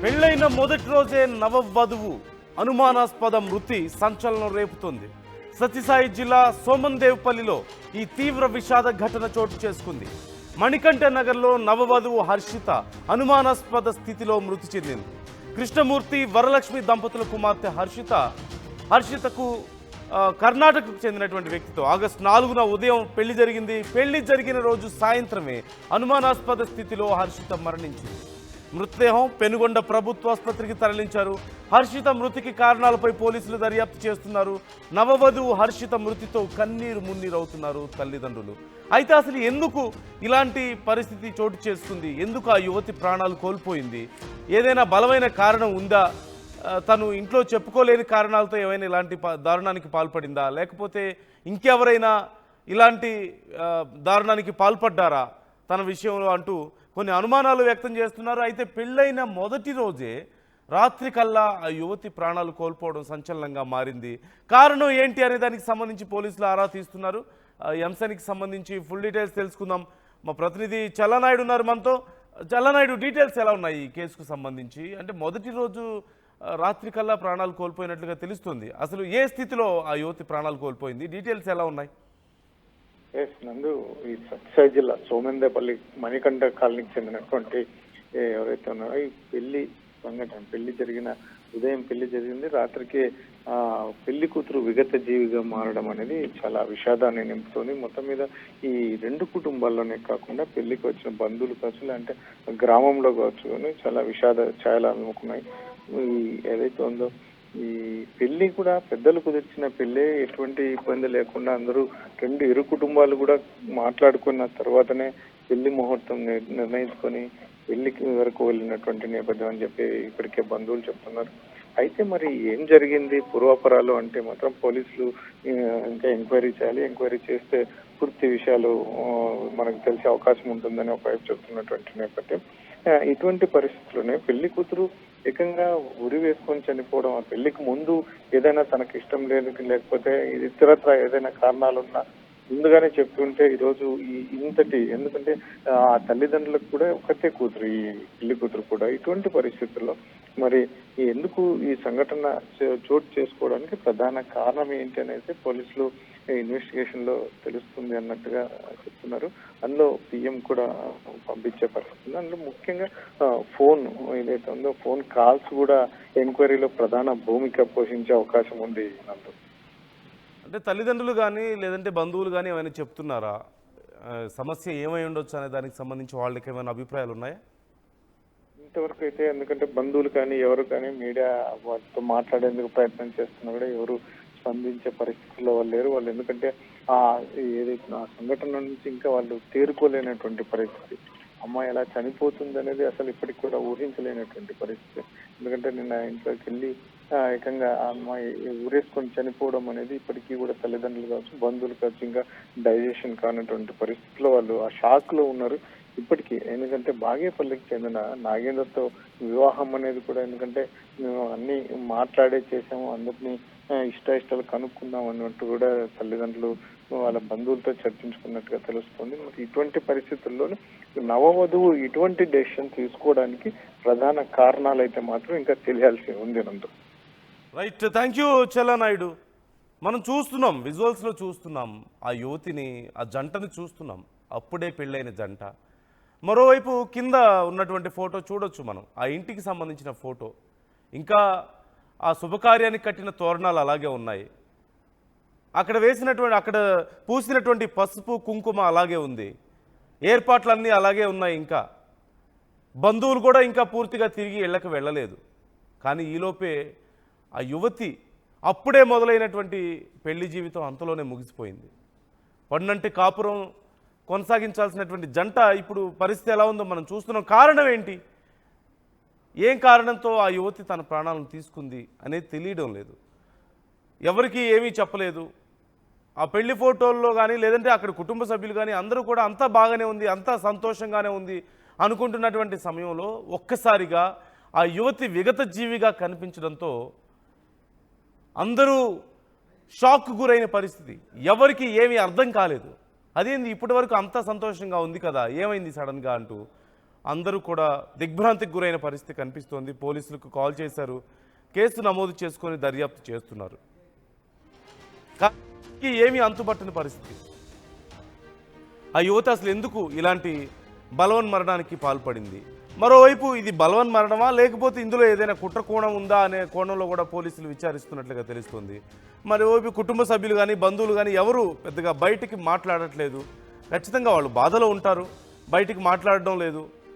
పెళ్లైన మొదటి రోజే నవవధువు అనుమానాస్పద మృతి సంచలనం రేపుతోంది. సత్యసాయి జిల్లా సోమందేవ్పల్లిలో ఈ తీవ్ర విషాద ఘటన చోటు చేసుకుంది. మణికంఠ నగర్లో నవవధువు హర్షిత అనుమానాస్పద స్థితిలో మృతి చెందింది. కృష్ణమూర్తి వరలక్ష్మి దంపతుల కుమార్తె హర్షితకు కర్ణాటకకు చెందినటువంటి వ్యక్తితో ఆగస్టు 4న ఉదయం పెళ్లి జరిగింది. పెళ్లి జరిగిన రోజు సాయంత్రమే అనుమానాస్పద స్థితిలో హర్షిత మరణించింది. మృతదేహం పెనుగొండ ప్రభుత్వాసుపత్రికి తరలించారు. హర్షిత మృతికి కారణాలపై పోలీసులు దర్యాప్తు చేస్తున్నారు. నవవధువు హర్షిత మృతితో కన్నీరు మున్నీరవుతున్నారు తల్లిదండ్రులు. అయితే అసలు ఎందుకు ఇలాంటి పరిస్థితి చోటు చేసుకుంది? ఎందుకు ఆ యువతి ప్రాణాలు కోల్పోయింది? ఏదైనా బలమైన కారణం ఉందా? తను ఇంట్లో చెప్పుకోలేని కారణాలతో ఏమైనా ఇలాంటి దారుణానికి పాల్పడిందా, లేకపోతే ఇంకెవరైనా ఇలాంటి దారుణానికి పాల్పడ్డారా తన విషయంలో అంటూ కొన్ని అనుమానాలు వ్యక్తం చేస్తున్నారు. అయితే పెళ్ళైన మొదటి రోజే రాత్రి కల్లా ఆ యువతి ప్రాణాలు కోల్పోవడం సంచలనంగా మారింది. కారణం ఏంటి అనే దానికి సంబంధించి పోలీసులు ఆరా తీస్తున్నారు. ఈ అంశానికి సంబంధించి ఫుల్ డీటెయిల్స్ తెలుసుకుందాం. మా ప్రతినిధి చల్లనాయుడు ఉన్నారు మనతో. చల్లనాయుడు, డీటెయిల్స్ ఎలా ఉన్నాయి ఈ కేసుకు సంబంధించి? అంటే మొదటి రోజు రాత్రి కల్లా ప్రాణాలు కోల్పోయినట్లుగా తెలుస్తుంది. అసలు ఏ స్థితిలో ఆ యువతి ప్రాణాలు కోల్పోయింది? డీటెయిల్స్ ఎలా ఉన్నాయి? నందు, ఈ సత్యసాయి జిల్లా సోమందేపల్లి మణికంఠ కాలనీకి చెందినటువంటి ఎవరైతే ఉన్నారో ఈ పెళ్లి సంఘటన, పెళ్లి జరిగిన ఉదయం పెళ్లి జరిగింది, రాత్రికి పెళ్లి కూతురు విగత జీవిగా మారడం అనేది చాలా విషాదాన్ని నింపుతుంది. మొత్తం మీద ఈ రెండు కుటుంబాల్లోనే కాకుండా పెళ్లికి వచ్చిన బంధువులు కావచ్చు, అంటే గ్రామంలో కావచ్చు, చాలా విషాద ఛాయలు అలుముకున్నాయి. ఏదైతే ఉందో ఈ పెళ్లి కూడా పెద్దలు కుదిర్చిన పెళ్లి, ఎటువంటి ఇబ్బంది లేకుండా అందరూ రెండు ఇరు కుటుంబాలు కూడా మాట్లాడుకున్న తర్వాతనే పెళ్లి ముహూర్తం నిర్ణయించుకొని పెళ్లికి వరకు వెళ్ళినటువంటి నేపథ్యం అని చెప్పి ఇప్పటికే బంధువులు చెప్తున్నారు. అయితే మరి ఏం జరిగింది పూర్వాపరాలు అంటే మాత్రం పోలీసులు ఇంకా ఎంక్వైరీ చేయాలి. ఎంక్వైరీ చేస్తే పూర్తి విషయాలు మనకు తెలిసే అవకాశం ఉంటుందని ఒకవైపు చెప్తున్నటువంటి నేపథ్యం. ఇటువంటి పరిస్థితుల్లోనే పెళ్లి కూతురు ఏకంగా ఉరి వేసుకొని చనిపోవడం, ఆ పెళ్లికి ముందు ఏదైనా తనకు ఇష్టం లేదు, లేకపోతే ఇతరత్ర ఏదైనా కారణాలున్నా ముందుగానే చెప్తుంటే ఈరోజు ఇంతటి, ఎందుకంటే ఆ తల్లిదండ్రులకు కూడా ఒకటే కూతురు, ఈ పెళ్లి కూతురు కూడా. ఇటువంటి పరిస్థితుల్లో మరి ఎందుకు ఈ సంఘటన చోటు చేసుకోవడానికి ప్రధాన కారణం ఏంటి అనేది పోలీసులు ఇన్వెస్టిగేషన్ లో తెలుస్తుంది అన్నట్టుగా చెప్తున్నారు. అందులో పిఎం కూడా పంపించే పరిస్థితి ఉంది. అందులో ముఖ్యంగా ఫోన్ ఏదైతే ఉందో ఫోన్ కాల్స్ కూడా ఎంక్వైరీలో ప్రధాన భూమిక పోషించే అవకాశం ఉంది. నందు, అంటే తల్లిదండ్రులు కానీ లేదంటే బంధువులు కానీ ఏమైనా చెప్తున్నారా? సమస్య ఏమై ఉండొచ్చు అనే దానికి సంబంధించి వాళ్ళకి ఏమైనా అభిప్రాయాలు ఉన్నాయా? ఇంతవరకు అయితే, ఎందుకంటే బంధువులు కానీ ఎవరు కానీ మీడియా వాటితో మాట్లాడేందుకు ప్రయత్నం చేస్తున్నా కూడా ఎవరు స్పందించే పరిస్థితుల్లో వాళ్ళు లేరు. వాళ్ళు ఎందుకంటే ఏదైతే ఆ సంఘటన నుంచి ఇంకా వాళ్ళు తేరుకోలేనటువంటి పరిస్థితి. అమ్మాయి ఎలా చనిపోతుంది అనేది అసలు ఇప్పటికి కూడా ఊహించలేనటువంటి పరిస్థితి. ఎందుకంటే నిన్న ఇంట్లోకి వెళ్ళి ఏకంగా ఆ అమ్మాయి ఊరేసుకొని చనిపోవడం అనేది ఇప్పటికీ కూడా తల్లిదండ్రులు కావచ్చు, బంధువులు కావచ్చు, ఇంకా డైజెషన్ కానటువంటి పరిస్థితిలో వాళ్ళు ఆ షాక్ లో ఉన్నారు ఇప్పటికీ. ఎందుకంటే బాగేపల్లికి చెందిన నాగేంద్రతో వివాహం అనేది కూడా, ఎందుకంటే మేము అన్ని మాట్లాడే చేసాము, అందరినీ ఇష్టాలు కనుక్కుందాం అన్నట్టు కూడా తల్లిదండ్రులు వాళ్ళ బంధువులతో చర్చించుకున్నట్టుగా తెలుస్తుంది. మరి ఇటువంటి పరిస్థితుల్లోనే నవవధువు ఇటువంటి డెసిషన్ తీసుకోవడానికి ప్రధాన కారణాలు అయితే మాత్రం ఇంకా తెలియాల్సి ఉంది. నందు, రైట్, థ్యాంక్ యూ చల్లనాయుడు. మనం చూస్తున్నాం, విజువల్స్లో చూస్తున్నాం ఆ యువతిని, ఆ జంటని చూస్తున్నాం, అప్పుడే పెళ్ళైన జంట. మరోవైపు కింద ఉన్నటువంటి ఫోటో చూడొచ్చు మనం, ఆ ఇంటికి సంబంధించిన ఫోటో. ఇంకా ఆ శుభకార్యానికి కట్టిన తోరణాలు అలాగే ఉన్నాయి. అక్కడ పూసినటువంటి పసుపు కుంకుమ అలాగే ఉంది. ఏర్పాట్లన్నీ అలాగే ఉన్నాయి. ఇంకా బంధువులు కూడా ఇంకా పూర్తిగా తిరిగి ఇళ్ళకి వెళ్ళలేదు. కానీ ఈలోపే ఆ యువతి అప్పుడే మొదలైనటువంటి పెళ్లి జీవితం అంతలోనే ముగిసిపోయింది. పన్నంటి కాపురం కొనసాగించాల్సినటువంటి జంట ఇప్పుడు పరిస్థితి ఎలా ఉందో మనం చూస్తున్నాం. కారణం ఏంటి? ఏం కారణంతో ఆ యువతి తన ప్రాణాలను తీసుకుంది అనేది తెలియడం లేదు. ఎవరికి ఏమీ చెప్పలేదు. ఆ పెళ్లి ఫోటోల్లో కానీ లేదంటే అక్కడ కుటుంబ సభ్యులు కానీ అందరూ కూడా అంతా బాగానే ఉంది, అంతా సంతోషంగానే ఉంది అనుకుంటున్నటువంటి సమయంలో ఒక్కసారిగా ఆ యువతి విగత జీవిగా కనిపించడంతో అందరూ షాక్ గురైన పరిస్థితి. ఎవరికి ఏమీ అర్థం కాలేదు. అదేంది ఇప్పటి వరకు అంత సంతోషంగా ఉంది కదా, ఏమైంది సడన్గా అంటూ అందరూ కూడా దిగ్భ్రాంతికి గురైన పరిస్థితి కనిపిస్తోంది. పోలీసులకు కాల్ చేశారు, కేసు నమోదు చేసుకొని దర్యాప్తు చేస్తున్నారు. కానీ ఏమీ అంతుబట్టని పరిస్థితి. ఆ యువత అసలు ఎందుకు ఇలాంటి బలవన్మరణానికి పాల్పడింది? మరోవైపు ఇది బలవన్మరణమా లేకపోతే ఇందులో ఏదైనా కుట్ర కోణం ఉందా అనే కోణంలో కూడా పోలీసులు విచారిస్తున్నట్లుగా తెలుస్తుంది. మరోవైపు కుటుంబ సభ్యులు కానీ బంధువులు కానీ ఎవరు పెద్దగా బయటికి మాట్లాడట్లేదు. ఖచ్చితంగా వాళ్ళు బాధలో ఉంటారు, బయటికి మాట్లాడడం లేదు.